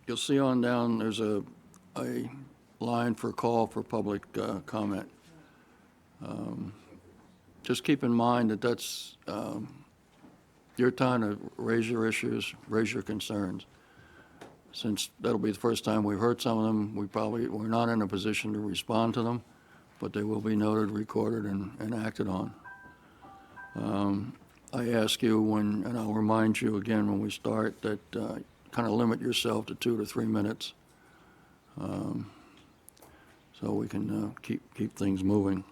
you'll see on down, there's a line for call for public comment. Just keep in mind that that's your time to raise your issues, raise your concerns. Since that'll be the first time we've heard some of them, we're not in a position to respond to them, but they will be noted, recorded, and acted on. I ask you and I'll remind you again when we start, that kind of limit yourself to 2 to 3 minutes, so we can keep things moving.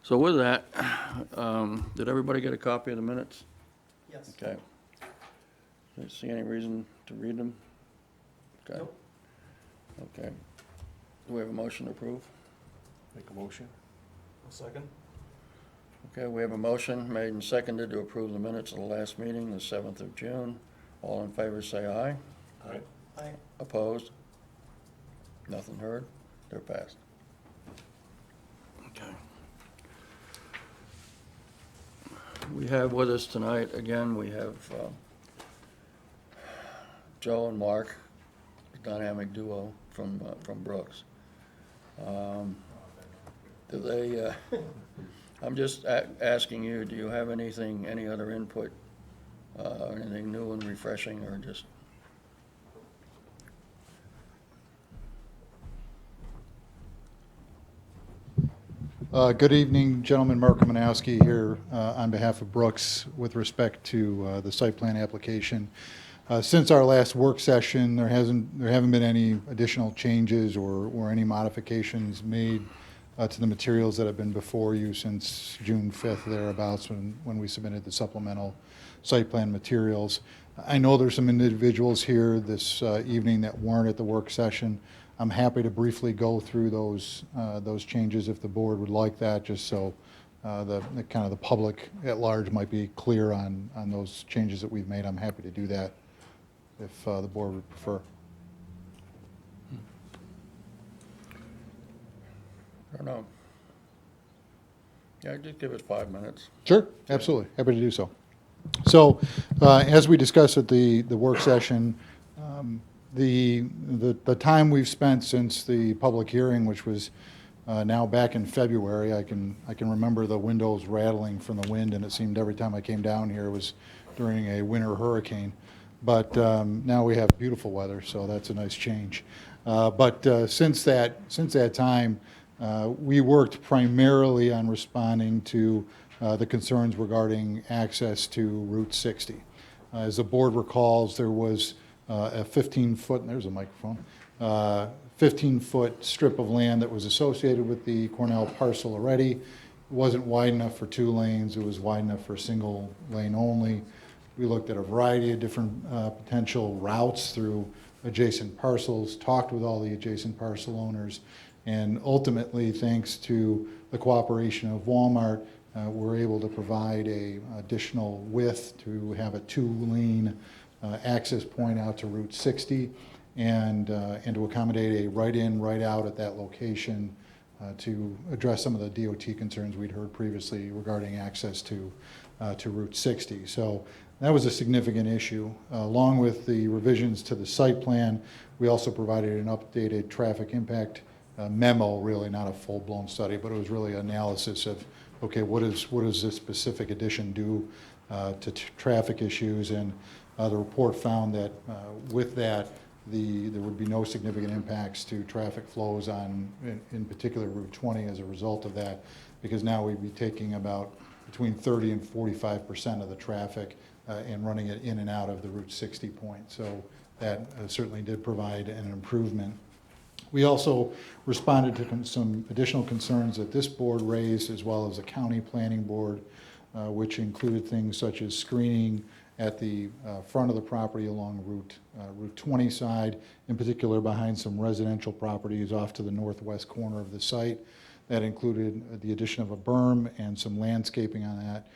So with that, did everybody get a copy of the minutes? Yes. Okay. Do you see any reason to read them? Okay. Nope. Okay. Do we have a motion to approve? Make a motion. A second. Okay, we have a motion made and seconded to approve the minutes of the last meeting, the 7th of June. All in favor say aye. Aye. Aye. Opposed? Nothing heard? They're passed. Okay. We have with us tonight, again, we have Joe and Mark, the dynamic duo from Brooks. Do they, I'm just asking you, do you have any other input, anything new and refreshing, or just? Good evening, gentlemen. Mark Romanowski here on behalf of Brooks with respect to the site plan application. Since our last work session, there haven't been any additional changes or any modifications made to the materials that have been before you since June 5th, thereabouts, when we submitted the supplemental site plan materials. I know there's some individuals here this evening that weren't at the work session. I'm happy to briefly go through those changes if the board would like that, just so the kind of the public at large might be clear on those changes that we've made. I'm happy to do that if the board would prefer. I don't know. Yeah, just give it 5 minutes. Sure, absolutely. Happy to do so. So, as we discussed at the work session, the time we've spent since the public hearing, which was now back in February, I can remember the windows rattling from the wind, and it seemed every time I came down here it was during a winter hurricane. But now we have beautiful weather, so that's a nice change. But since that time, we worked primarily on responding to the concerns regarding access to Route 60. As the board recalls, there was a 15-foot, there's a microphone, 15-foot strip of land that was associated with the Cornell parcel already. It wasn't wide enough for 2 lanes. It was wide enough for a single lane only. We looked at a variety of different potential routes through adjacent parcels, talked with all the adjacent parcel owners, and ultimately, thanks to the cooperation of Walmart, we're able to provide a additional width to have a 2-lane access point out to Route 60, and to accommodate a right-in, right-out at that location to address some of the DOT concerns we'd heard previously regarding access to Route 60. So that was a significant issue. Along with the revisions to the site plan, we also provided an updated traffic impact memo, really not a full-blown study, but it was really analysis of, okay, what does this specific addition do to traffic issues, and the report found that with that, there would be no significant impacts to traffic flows on, in particular, Route 20 as a result of that, because now we'd be taking about between 30 and 45% of the traffic and running it in and out of the Route 60 point. So that certainly did provide an improvement. We also responded to some additional concerns that this board raised, as well as the county planning board, which included things such as screening at the front of the property along Route 20 side, in particular behind some residential properties off to the northwest corner of the site. That included the addition of a berm and some landscaping on that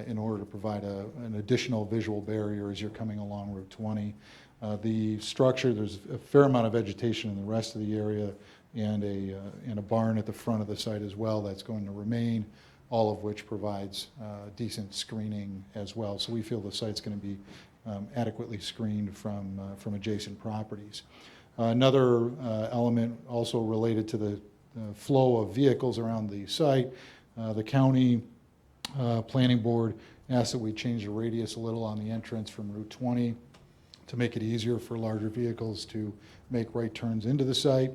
in order to provide an additional visual barrier as you're coming along Route 20. The structure, there's a fair amount of vegetation in the rest of the area, and a barn at the front of the site as well that's going to remain, all of which provides decent screening as well. So we feel the site's going to be adequately screened from adjacent properties. Another element also related to the flow of vehicles around the site, the county planning board asked that we change the radius a little on the entrance from Route 20 to make it easier for larger vehicles to make right turns into the site.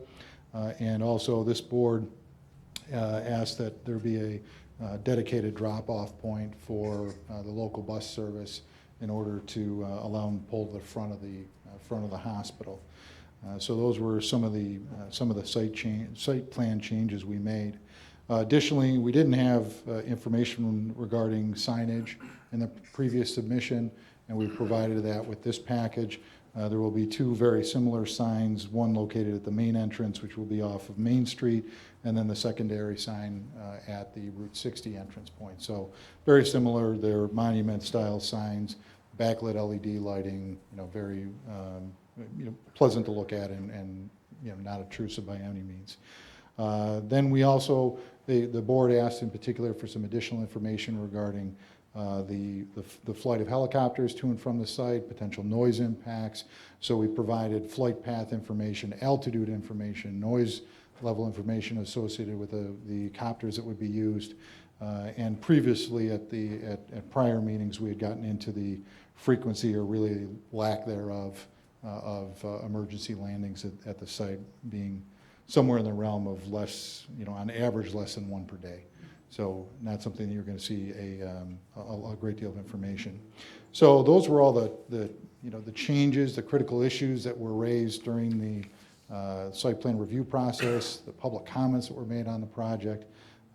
And also this board asked that there be a dedicated drop-off point for the local bus service in order to allow them to pull to the front of the hospital. So those were some of the site plan changes we made. Additionally, we didn't have information regarding signage in the previous submission, and we provided that with this package. There will be two very similar signs, one located at the main entrance, which will be off of Main Street, and then the secondary sign at the Route 60 entrance point. So very similar. They're monument-style signs, backlit LED lighting, very pleasant to look at and not obtrusive by any means. Then we also, the board asked in particular for some additional information regarding the flight of helicopters to and from the site, potential noise impacts. So we provided flight path information, altitude information, noise level information associated with the copters that would be used. And previously at prior meetings, we had gotten into the frequency or really lack thereof of emergency landings at the site being somewhere in the realm of less, on average less than one per day. So not something that you're going to see a great deal of information. So those were all the changes, the critical issues that were raised during the site plan review process, the public comments that were made on the project,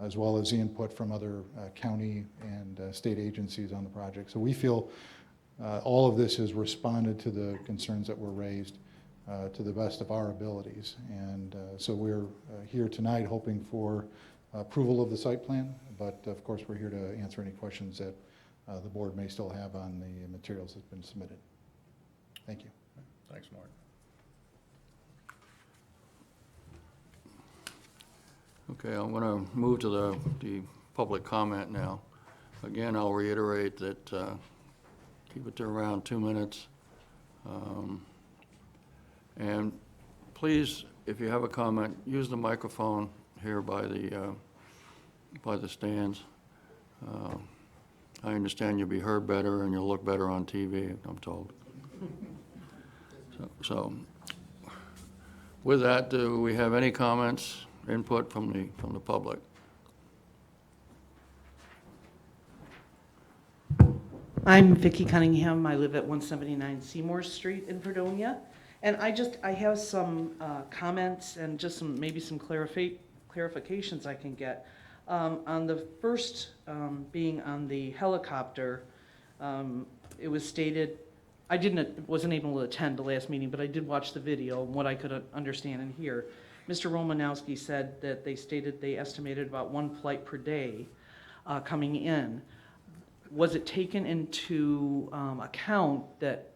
as well as the input from other county and state agencies on the project. So we feel all of this has responded to the concerns that were raised to the best of our abilities. And so we're here tonight hoping for approval of the site plan, but of course we're here to answer any questions that the board may still have on the materials that's been submitted. Thank you. Thanks, Mark. Okay, I'm going to move to the public comment now. Again, I'll reiterate that keep it to around 2 minutes. And please, if you have a comment, use the microphone here by the stands. I understand you'll be heard better and you'll look better on TV, I'm told. So with that, do we have any comments, input from the public? I'm Vicki Cunningham. I live at 179 Seymour Street in Fredonia. And I have some comments and just maybe some clarifications I can get. On the first being on the helicopter, it was stated, wasn't able to attend the last meeting, but I did watch the video and what I could understand and hear. Mr. Romanowski said that they estimated about one flight per day coming in. Was it taken into account that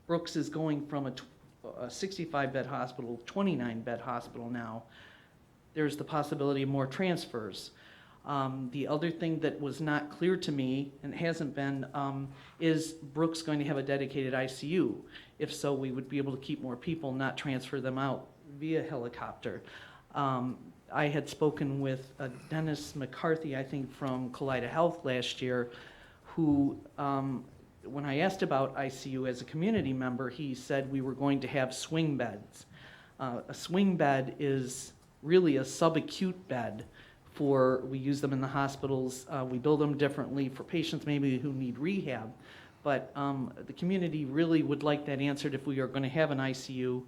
Brooks is going from a 65-bed hospital, 29-bed hospital now? There's the possibility of more transfers. The other thing that was not clear to me, and hasn't been, is Brooks going to have a dedicated ICU? If so, we would be able to keep more people, not transfer them out via helicopter. I had spoken with Dennis McCarthy, I think from Kaleida Health last year, who, when I asked about ICU as a community member, he said we were going to have swing beds. A swing bed is really a subacute bed we use them in the hospitals. We build them differently for patients maybe who need rehab. But the community really would like that answered if we are going to have an ICU.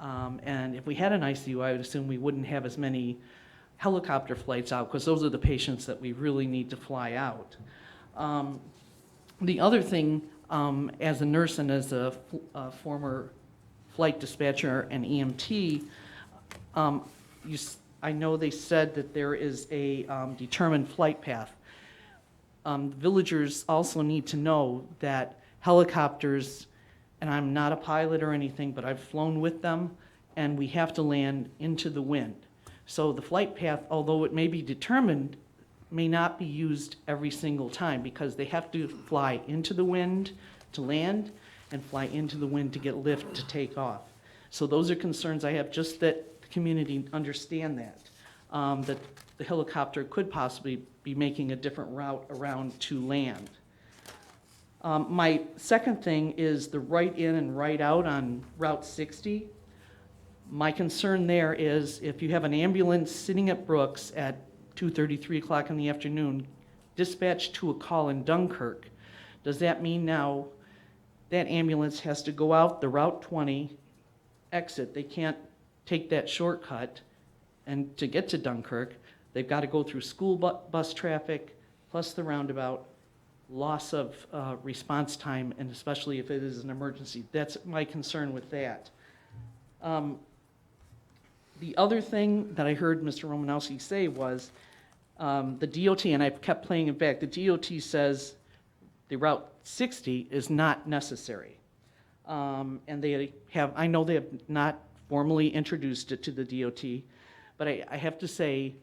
And if we had an ICU, I would assume we wouldn't have as many helicopter flights out, because those are the patients that we really need to fly out. The other thing, as a nurse and as a former flight dispatcher and EMT, I know they said that there is a determined flight path. Villagers also need to know that helicopters, and I'm not a pilot or anything, but I've flown with them, and we have to land into the wind. So the flight path, although it may be determined, may not be used every single time, because they have to fly into the wind to land, and fly into the wind to get lift to take off. So those are concerns I have, just that the community understand that the helicopter could possibly be making a different route around to land. My second thing is the right in and right out on Route 60. My concern there is if you have an ambulance sitting at Brooks at 2:30, 3 o'clock in the afternoon, dispatched to a call in Dunkirk, does that mean now that ambulance has to go out the Route 20 exit? They can't take that shortcut, and to get to Dunkirk, they've got to go through school bus traffic, plus the roundabout, loss of response time, and especially if it is an emergency. That's my concern with that. The other thing that I heard Mr. Romanowski say was the DOT, and I've kept playing it back, the DOT says the Route 60 is not necessary. And I know they have not formally introduced it to the DOT, but I have to say,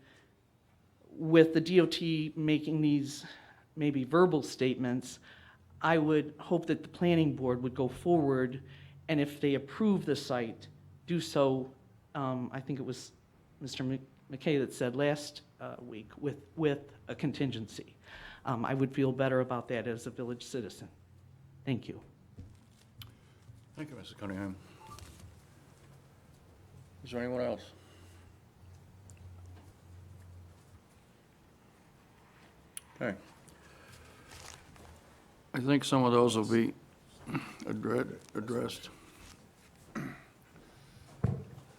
with the DOT making these maybe verbal statements, I would hope that the planning board would go forward, and if they approve the site, do so, I think it was Mr. McKay that said last week, with a contingency. I would feel better about that as a village citizen. Thank you. Thank you, Mr. Cunningham. Is there anyone else? Okay. I think some of those will be addressed.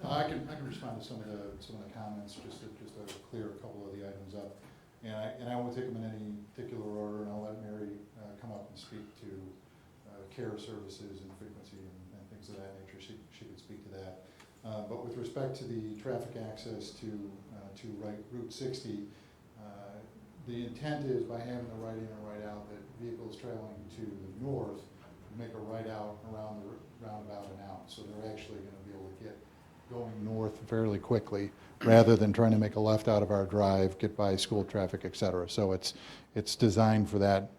I can respond to some of the comments, just to clear a couple of the items up. And I won't take them in any particular order, and I'll let Mary come up and speak to care services and frequency and things of that nature. She could speak to that. But with respect to the traffic access to Route 60, the intent is, by having the right in and right out, that vehicles traveling to the north make a right out around the roundabout and out. So they're actually going to be able to get going north fairly quickly, rather than trying to make a left out of our drive, get by school traffic, et cetera. So it's designed for that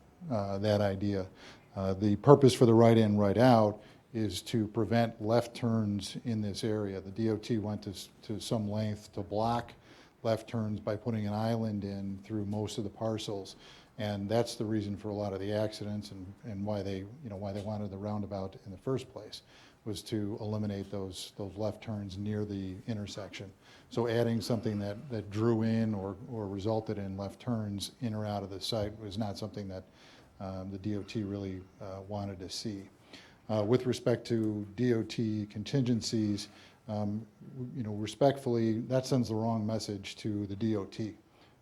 idea. The purpose for the right in, right out is to prevent left turns in this area. The DOT went to some length to block left turns by putting an island in through most of the parcels. And that's the reason for a lot of the accidents and why they wanted the roundabout in the first place, was to eliminate those left turns near the intersection. So adding something that drew in or resulted in left turns in or out of the site was not something that the DOT really wanted to see. With respect to DOT contingencies, respectfully, that sends the wrong message to the DOT.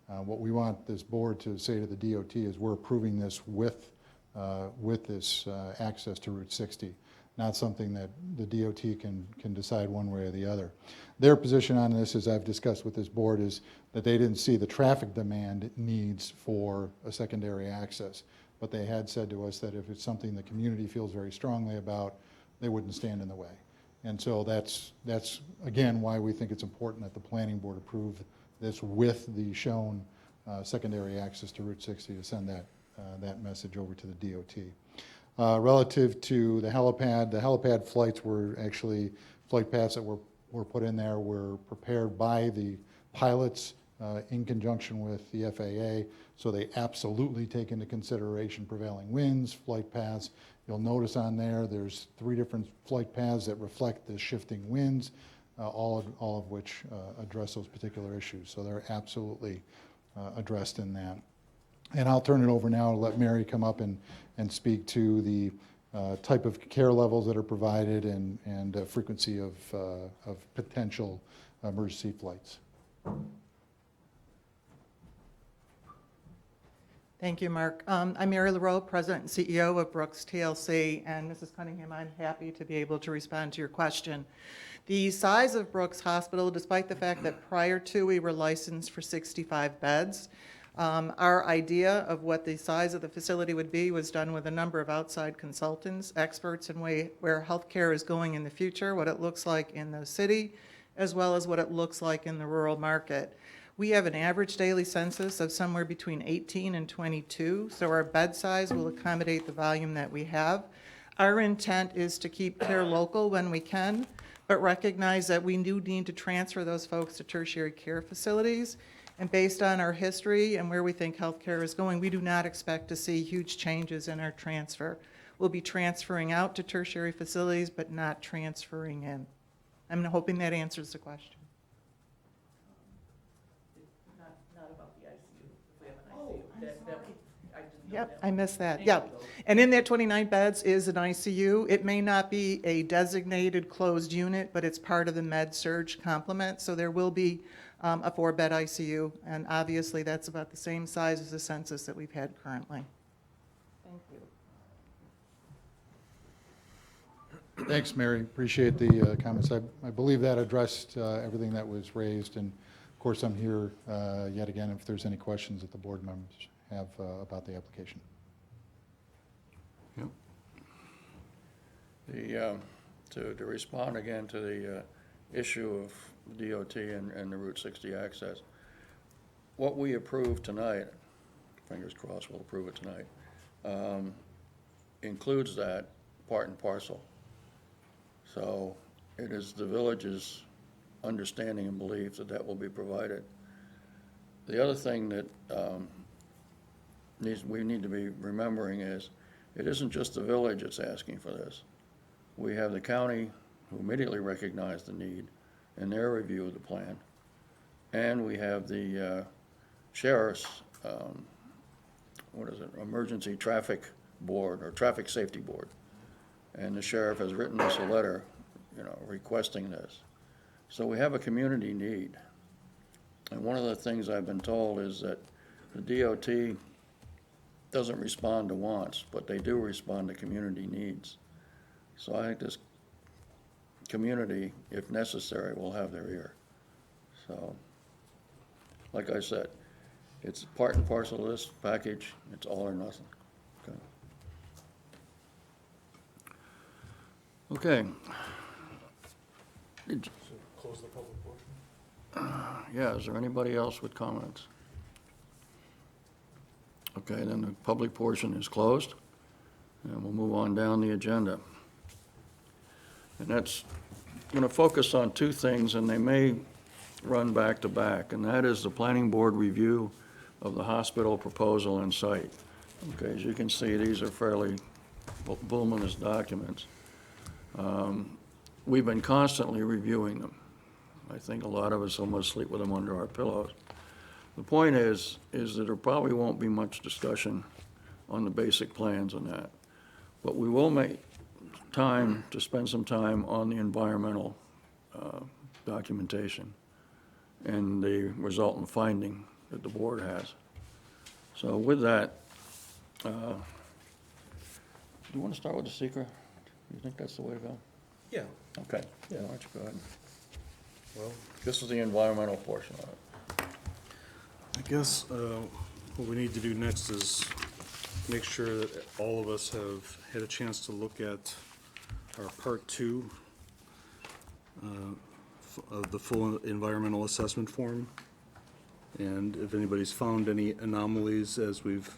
What we want this board to say to the DOT is, we're approving this with this access to Route 60, not something that the DOT can decide one way or the other. Their position on this, as I've discussed with this board, is that they didn't see the traffic demand needs for a secondary access. But they had said to us that if it's something the community feels very strongly about, they wouldn't stand in the way. And so that's again, why we think it's important that the planning board approve this with the shown secondary access to Route 60, to send that message over to the DOT. Relative to the helipad flights were actually, flight paths that were put in there were prepared by the pilots in conjunction with the FAA, so they absolutely take into consideration prevailing winds, flight paths. You'll notice on there's 3 different flight paths that reflect the shifting winds, all of which address those particular issues. So they're absolutely addressed in that. And I'll turn it over now to let Mary come up and speak to the type of care levels that are provided and frequency of potential emergency flights. Thank you, Mark. I'm Mary LaRoe, President and CEO of Brooks TLC, and Mrs. Cunningham, I'm happy to be able to respond to your question. The size of Brooks Hospital, despite the fact that prior to we were licensed for 65 beds, our idea of what the size of the facility would be was done with a number of outside consultants, experts in where healthcare is going in the future, what it looks like in the city, as well as what it looks like in the rural market. We have an average daily census of somewhere between 18 and 22, so our bed size will accommodate the volume that we have. Our intent is to keep care local when we can, but recognize that we do need to transfer those folks to tertiary care facilities. And based on our history and where we think healthcare is going, we do not expect to see huge changes in our transfer. We'll be transferring out to tertiary facilities, but not transferring in. I'm hoping that answers the question. Not about the ICU, if we have an ICU. Yep, I missed that, yep. And in that 29 beds is an ICU. It may not be a designated closed unit, but it's part of the med-surg complement, so there will be a 4-bed ICU, and obviously that's about the same size as the census that we've had currently. Thank you. Thanks, Mary. Appreciate the comments. I believe that addressed everything that was raised, and of course, I'm here yet again if there's any questions that the board members have about the application. Yep. To respond again to the issue of DOT and the Route 60 access, what we approve tonight, fingers crossed we'll approve it tonight, includes that part and parcel. So it is the village's understanding and belief that that will be provided. The other thing that we need to be remembering is it isn't just the village that's asking for this. We have the county who immediately recognized the need in their review of the plan, and we have the sheriff's emergency traffic board or traffic safety board, and the sheriff has written us a letter, requesting this. So we have a community need, and one of the things I've been told is that the DOT doesn't respond to wants, but they do respond to community needs. So I think this community, if necessary, will have their ear. So, like I said, it's part and parcel of this package. It's all or nothing. Okay. So close the public portion? Yeah, is there anybody else with comments? Okay, then the public portion is closed, and we'll move on down the agenda. And that's going to focus on two things, and they may run back to back, and that is the planning board review of the hospital proposal and site. Okay, as you can see, these are fairly voluminous documents. We've been constantly reviewing them. I think a lot of us almost sleep with them under our pillows. The point is that there probably won't be much discussion on the basic plans on that. But we will make time to spend some time on the environmental documentation and the resultant finding that the board has. So with that, do you want to start with the seeker? Do you think that's the way to go? Yeah. Okay. Yeah. Why don't you go ahead? Well, This is the environmental portion of it. I guess what we need to do next is make sure that all of us have had a chance to look at our Part 2 of the full environmental assessment form. And if anybody's found any anomalies as we've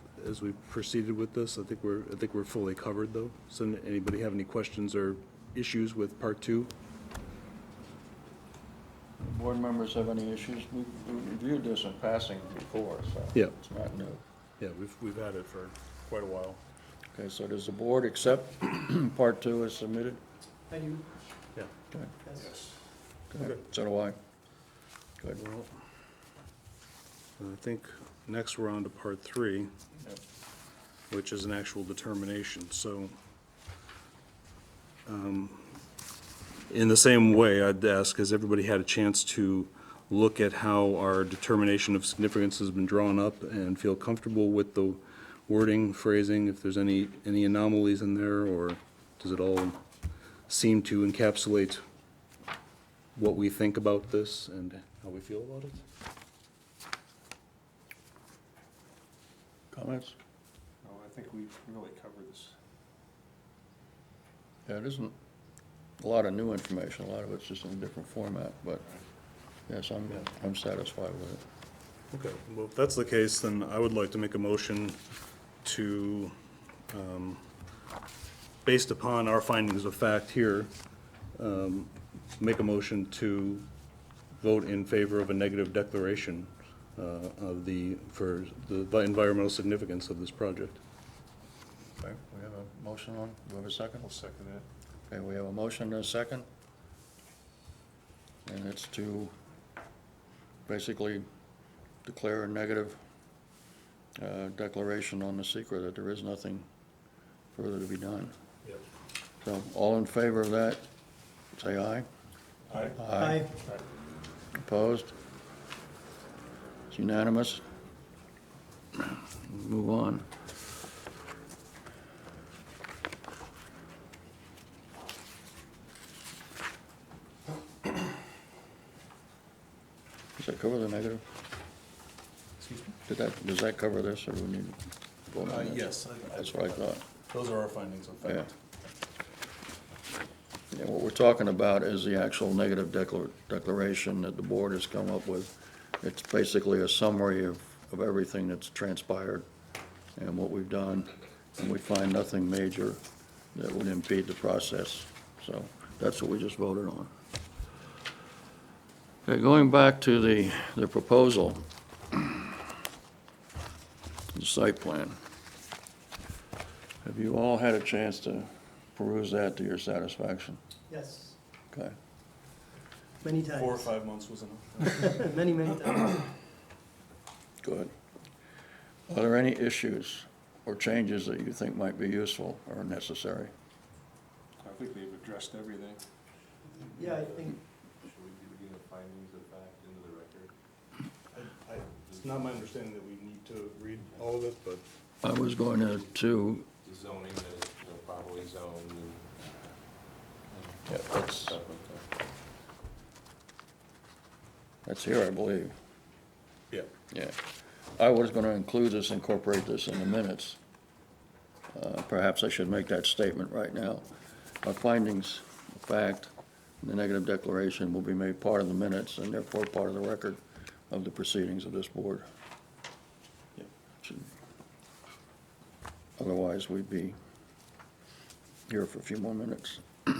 proceeded with this, I think we're fully covered though. So anybody have any questions or issues with Part 2? Board members have any issues? We reviewed this in passing before, so Yeah. it's not new. Yeah, we've had it for quite a while. Okay, so does the board accept Part 2 as submitted? I do. Yeah. Okay. Yes. Okay. Okay. So do I. Good. Well, I think next we're on to Part 3, Yep. which is an actual determination. So, in the same way, I'd ask, has everybody had a chance to look at how our determination of significance has been drawn up and feel comfortable with the wording, phrasing, if there's any anomalies in there, or does it all seem to encapsulate what we think about this and how we feel about it? Comments? No, I think we've really covered this. Yeah, it isn't a lot of new information. A lot of it's just in a different format, but yes, I'm satisfied with it. Okay, well, if that's the case, then I would like to make a motion to based upon our findings of fact here, make a motion to vote in favor of a negative declaration for the environmental significance of this project. Okay, we have a motion on, do we have a second? I'll second that. Okay, we have a motion and a second. And it's to basically declare a negative declaration on the secret, that there is nothing further to be done. Yep. So, all in favor of that, say aye. Aye. Aye. Opposed? It's unanimous. Move on. Does that cover the negative? Excuse me? Does that cover this, or do we need to vote on that? Yes. That's what I thought. Those are our findings of Yeah. fact. Yeah, what we're talking about is the actual negative declaration that the board has come up with. It's basically a summary of everything that's transpired and what we've done, and we find nothing major that would impede the process. So that's what we just voted on. Okay, going back to the proposal, the site plan. Have you all had a chance to peruse that to your satisfaction? Yes, Okay. many times. 4 or 5 months was enough. Many, many times. Good. Are there any issues or changes that you think might be useful or necessary? I think they've addressed everything. Yeah, I think, Should we be reading the findings of fact into the record? It's not my understanding that we need to read all of it, but I was going to, The zoning that is, properly zoned and yeah, that's stuff like that. here, I believe. yeah. Yeah. I was going to include this, incorporate this in the minutes. Perhaps I should make that statement right now. Our findings, of fact, the negative declaration will be made part of the minutes and therefore part of the record of the proceedings of this board. Yeah. Otherwise, we'd be here for a few more minutes. But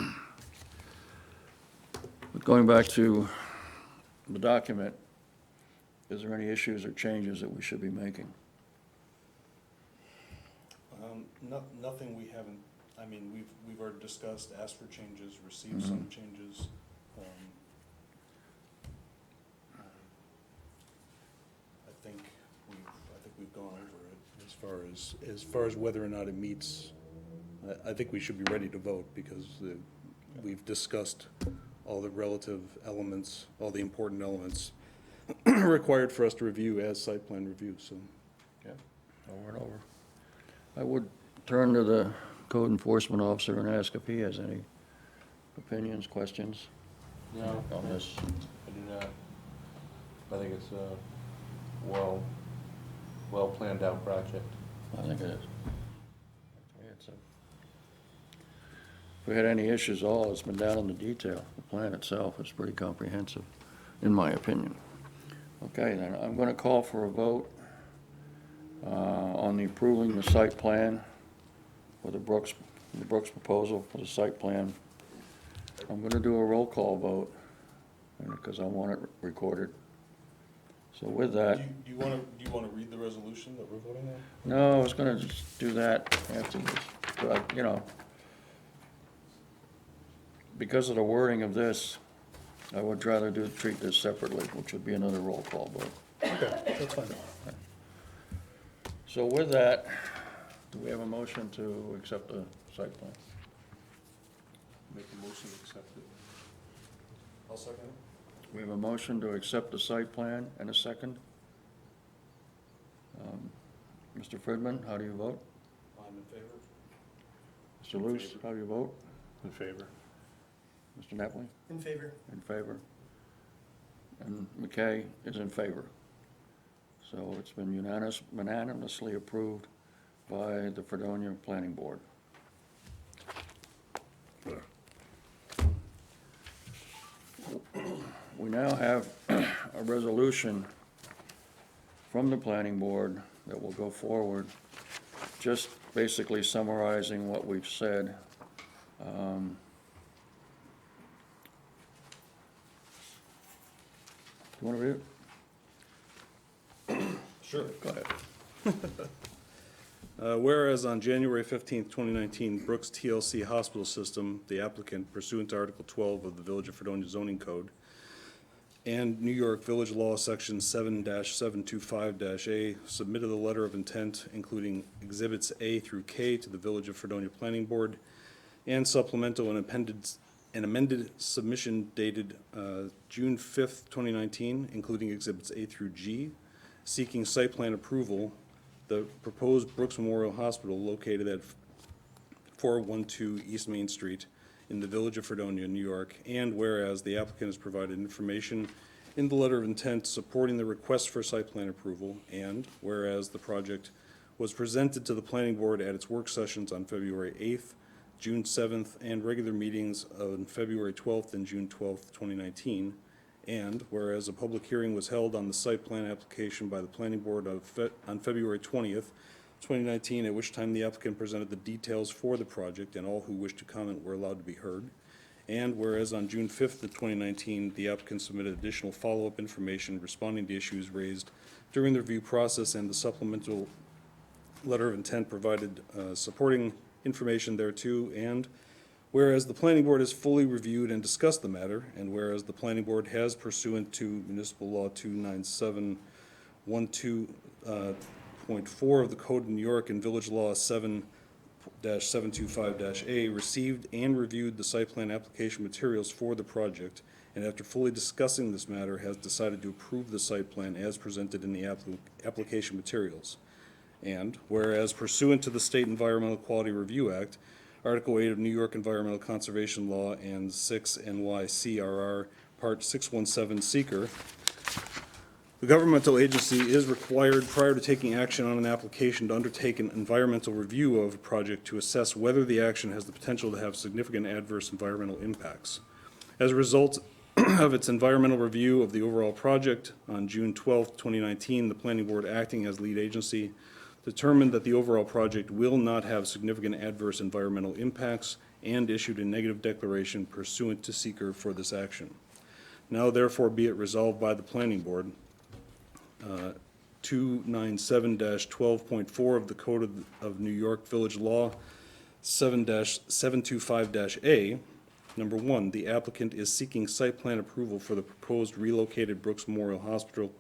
going back to the document, is there any issues or changes that we should be making? Nothing we haven't, I mean, we've already discussed, asked for changes, received some changes. I think we've gone over it as far as whether or not it meets. I think we should be ready to vote because we've discussed all the relative elements, all the important elements required for us to review as site plan review, so. Yeah, over and over. I would turn to the code enforcement officer and ask if he has any opinions, questions No, on this. I do not. I think it's a well planned out project. I think it is. If we had any issues at all, it's been down in the detail. The plan itself is pretty comprehensive, in my opinion. Okay, then, I'm going to call for a vote on the approving the site plan for the Brooks proposal for the site plan. I'm going to do a roll call vote, because I want it recorded. So with that, Do you want to read the resolution that we're voting on? no, I was going to just do that afterwards, but, because of the wording of this, I would rather treat this separately, which would be another roll call vote. Okay, that's fine. So with that, do we have a motion to accept the site plan? Make a motion to accept it. I'll second it. We have a motion to accept the site plan and a second. Mr. Fridman, how do you vote? I'm in favor. Mr. Luce, how do you vote? In favor. Mr. Nepley? in favor. In favor. And McKay is in favor. So it's been unanimously approved by the Fredonia Planning Board. We now have a resolution from the Planning Board that will go forward, just basically summarizing what we've said You want to read it? Sure. Go ahead. Whereas on January 15th, 2019, Brooks TLC Hospital System, the applicant pursuant to Article 12 of the Village of Fredonia zoning code, and New York Village Law, Section 7-725-A, submitted a letter of intent, including Exhibits A through K, to the Village of Fredonia Planning Board, and supplemental and amended submission dated June 5th, 2019, including Exhibits A through G, seeking site plan approval. The proposed Brooks Memorial Hospital located at 412 East Main Street in the Village of Fredonia, New York, and whereas the applicant has provided information in the letter of intent supporting the request for site plan approval, and whereas the project was presented to the planning board at its work sessions on February 8th, June 7th, and regular meetings on February 12th and June 12th, 2019, and whereas a public hearing was held on the site plan application by the planning board on February 20th, 2019, at which time the applicant presented the details for the project and all who wished to comment were allowed to be heard. And whereas on June 5th of 2019, the applicant submitted additional follow-up information responding to issues raised during the review process, and the supplemental letter of intent provided supporting information thereto, and whereas the planning board has fully reviewed and discussed the matter, and whereas the planning board has, pursuant to Municipal Law 29712.4 of the Code of New York and Village Law 7-725-A, received and reviewed the site plan application materials for the project, and after fully discussing this matter, has decided to approve the site plan as presented in the application materials. And whereas pursuant to the State Environmental Quality Review Act, Article 8 of New York Environmental Conservation Law, and 6 NYCRR Part 617 Seeker, the governmental agency is required, prior to taking action on an application, to undertake an environmental review of a project to assess whether the action has the potential to have significant adverse environmental impacts. As a result of its environmental review of the overall project, on June 12, 2019, the Planning Board, acting as lead agency, determined that the overall project will not have significant adverse environmental impacts and issued a negative declaration pursuant to seeker for this action. Now therefore be it resolved by the Planning Board, 297-12.4 of the Code of New York Village Law 7-725-A, number 1, the applicant is seeking site plan approval for the proposed relocated Brooks Memorial Hospital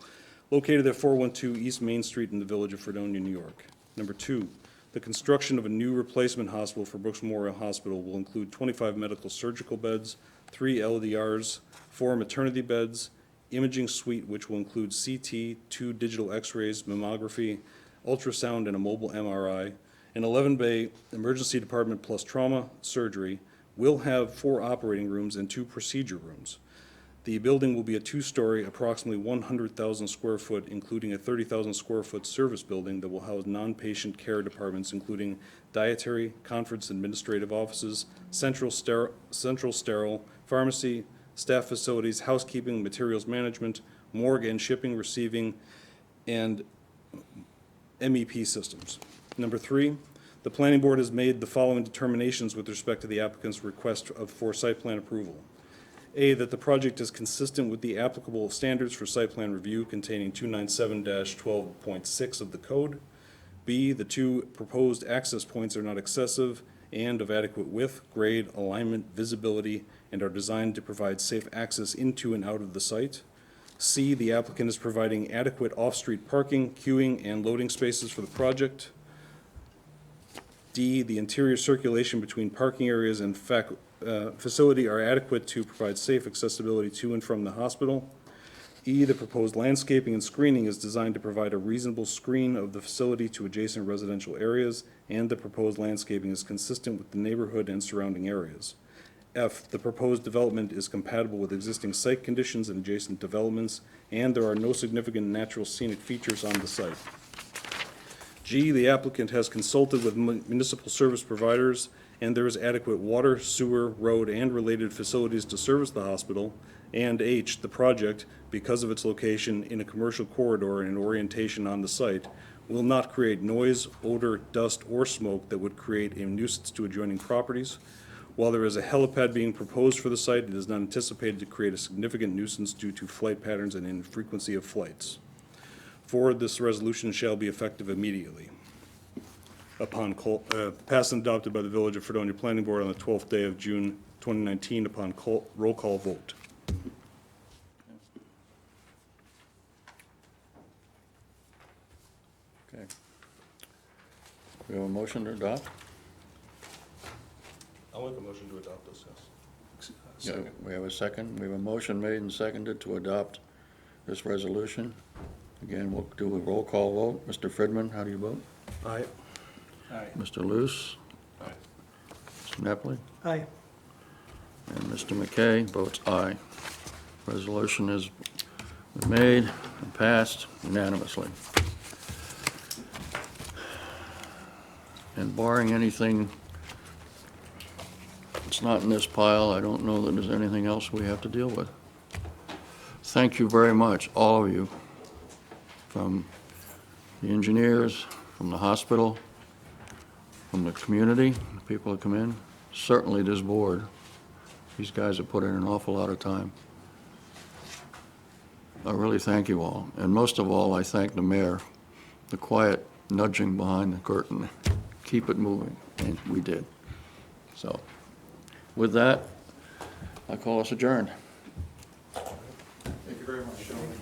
located at 412 East Main Street in the Village of Fredonia, New York. Number 2, the construction of a new replacement hospital for Brooks Memorial Hospital will include 25 medical surgical beds, 3 LDRs, 4 maternity beds, imaging suite which will include CT, 2 digital x-rays, mammography, ultrasound, and a mobile MRI, an 11-bay emergency department plus trauma surgery, will have 4 operating rooms and 2 procedure rooms. The building will be a 2-story, approximately 100,000 square foot, including a 30,000 square foot service building that will house non-patient care departments, including dietary, conference administrative offices, central sterile, pharmacy, staff facilities, housekeeping, materials management, morgue and shipping, receiving, and MEP systems. Number 3, the Planning Board has made the following determinations with respect to the applicant's request for site plan approval. A, that the project is consistent with the applicable standards for site plan review containing 297-12.6 of the code. B, the 2 proposed access points are not excessive and of adequate width, grade, alignment, visibility, and are designed to provide safe access into and out of the site. C, the applicant is providing adequate off-street parking, queuing, and loading spaces for the project. D, the interior circulation between parking areas and facility are adequate to provide safe accessibility to and from the hospital. E, the proposed landscaping and screening is designed to provide a reasonable screen of the facility to adjacent residential areas, and the proposed landscaping is consistent with the neighborhood and surrounding areas. F, the proposed development is compatible with existing site conditions and adjacent developments, and there are no significant natural scenic features on the site. G, the applicant has consulted with municipal service providers, and there is adequate water, sewer, road, and related facilities to service the hospital. And H, the project, because of its location in a commercial corridor and orientation on the site, will not create noise, odor, dust, or smoke that would create a nuisance to adjoining properties. While there is a helipad being proposed for the site, it is not anticipated to create a significant nuisance due to flight patterns and infrequency of flights. 4, this resolution shall be effective immediately. Passed and adopted by the Village of Fredonia Planning Board on the 12th day of June 2019 upon roll call vote. Okay. We have a motion to adopt? I'll make a motion to adopt this, yes. Yeah, we have a second. We have a motion made and seconded to adopt this resolution. Again, we'll do a roll call vote. Mr. Fridman, how do you vote? Aye. Aye. Mr. Luce? Aye. Mr. Nepoli? Aye. And Mr. McKay votes aye. Resolution is made and passed unanimously. And barring anything that's not in this pile, I don't know that there's anything else we have to deal with. Thank you very much, all of you, from the engineers, from the hospital, from the community, the people that come in, certainly this board. These guys have put in an awful lot of time. I really thank you all. And most of all, I thank the mayor, the quiet nudging behind the curtain. Keep it moving, and we did. So, with that, I call us adjourned. Thank you very much, gentlemen.